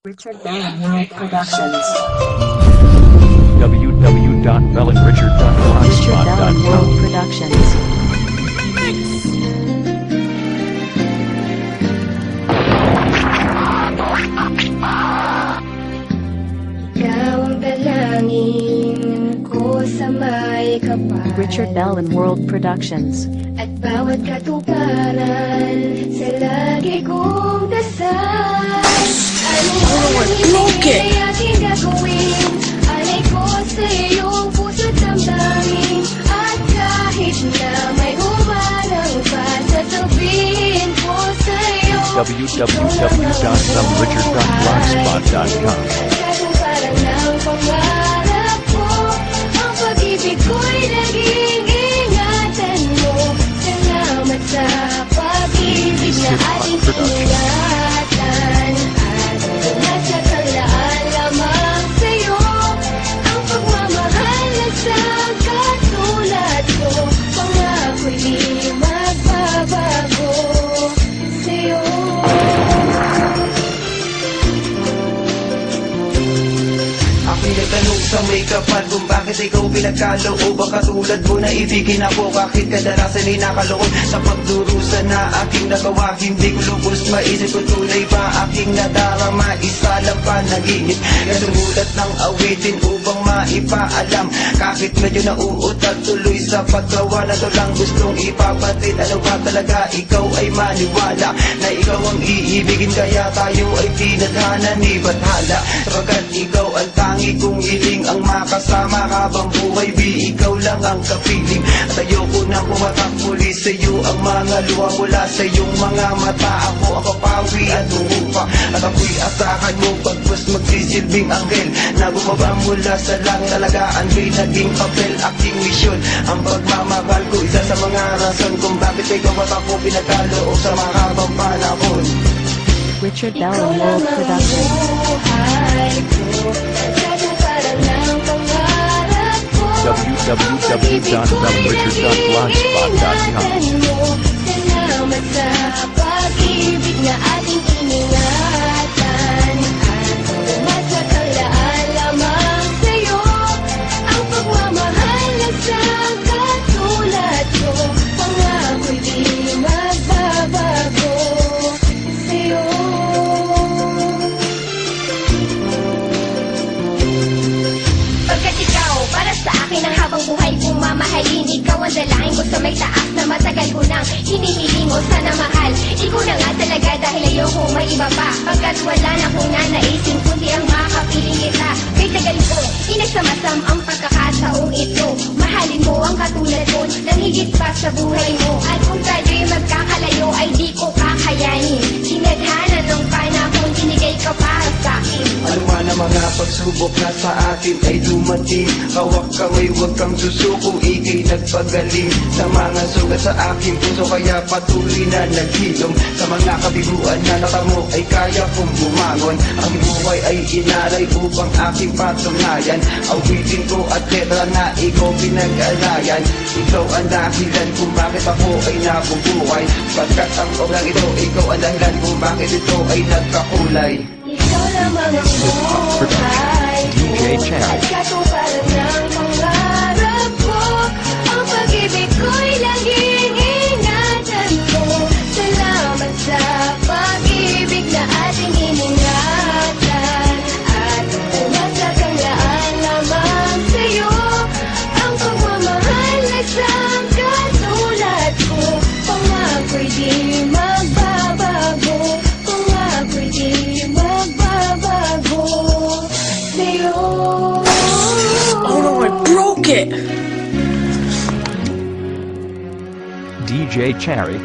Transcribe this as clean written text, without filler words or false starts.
Richard Bell World Productions. Richard Bell World www.bellenrichard.blogspot.com. Productions. Ikaw ang dalangin ko sa may kapal. Richard Bell World Productions. At bawat katuparan sa lagi kong dasal. Ano ang hindi ay aking gagawin? Alay ko sa iyong puso't damdamin. At kahit na may humarang pa, sasabihin ko sa'yo www.bellenrichard.blogspot.com. Parang ng pangarap ko, ang pag-ibig ko'y naging ingatan mo. Salamat sa pag-ibig na ating iningatan. At nasa talaan lamang sa'yo, ang pagmamahal na sa katulad ko. Pangako'y di magbabago sa'yo. Ako'y nagtanong sa may kapal kung bakit ikaw pinagkalooban. Katulad mo na ibigin ako kahit kadalasan ay nakaloon sa pagdurusa na aking nagawa. Hindi ko lubos maisip kung tunay ba aking nadarama. Isa lang pa nag-iit kasumulat ng awitin upang maipaalam. Kahit medyo nauutat tuloy sa paggawa na to lang gustong ipapatid. Ano ba talaga ikaw ay maniwala na ikaw ang iibigin, kaya tayo ay tinadhana ni Bathala. Sapagkat ikaw ang tangi kong hiling, ang makasama habang buhay. Di ikaw lang ang kapiling at ayoko nang pumatak muli sa iyo ang mga luha mula sa iyong mga mata. Ako ang papawi at umupa at ako'y asahan mo pagpus magsisilbing anghel na bumaba mula sa langit. Talagaan ko'y naging papel, aking misyon ang pagmamahal ko. Isa sa mga rason kung bakit ikaw at ako pinagkaloob sa mahabang panahon. Richard Bell World Productions. www.bellenrichard.blogspot.com. Salamat sa pag-ibig na ating iningatan. At nasa talaan lamang sa'yo, ang pagmamahal na sa katulad ko. Pangako'y di magbabago sa'yo. Pagkat ikaw, para sa akin ang habang buhay kong mamahalin. Ikaw ang dalahin ko sa may taas na matagal ko nang hinihiling o sana mahal. Ikaw na nga talaga dahil ayoko may iba pa. Pagkat wala na kong nanaisin kundi ang makapiling kita. Kay tagal ko, inagsamasam ang pagkakataong ito. Mahalin mo ang katulad ko nang higit pa sa buhay mo. At kung tayo'y magkakalayo ay di ko kakayanin. Sinadhana ng panahon, binigay ka para sa akin. Ano man ang mga pagsubok na sa atin ay dumating. Hawak kamay, huwag kang susuko, ika'y nagpagaling sa mga sugat sa aking puso. Kaya patuloy na naghilom sa mga kabiguan na natamo ay kaya kong bumangon. Ang buhay ay inaray upang aking patunayan. Awitin ko at letra na ikaw pinag-alayan. Ikaw ang dahilan kung bakit ako ay nabubuhay. Pagkat ang obrang ito, ikaw ang dahilan kung bakit ito ay nagkakulay. Ikaw lamang ang buhay ko. DJ Cherry. At katuparan ng pangarap ko. Ang pag-ibig ko'y laging ingatan mo. Salamat sa pag-ibig na ating iningatan. At nasa talaan lamang sa'yo, ang pagmamahal na siyang katulad ko. Pangako'y di magbabago. Pangako'y di magbabago sa'yo. Oh no, I broke it! DJ Cherry.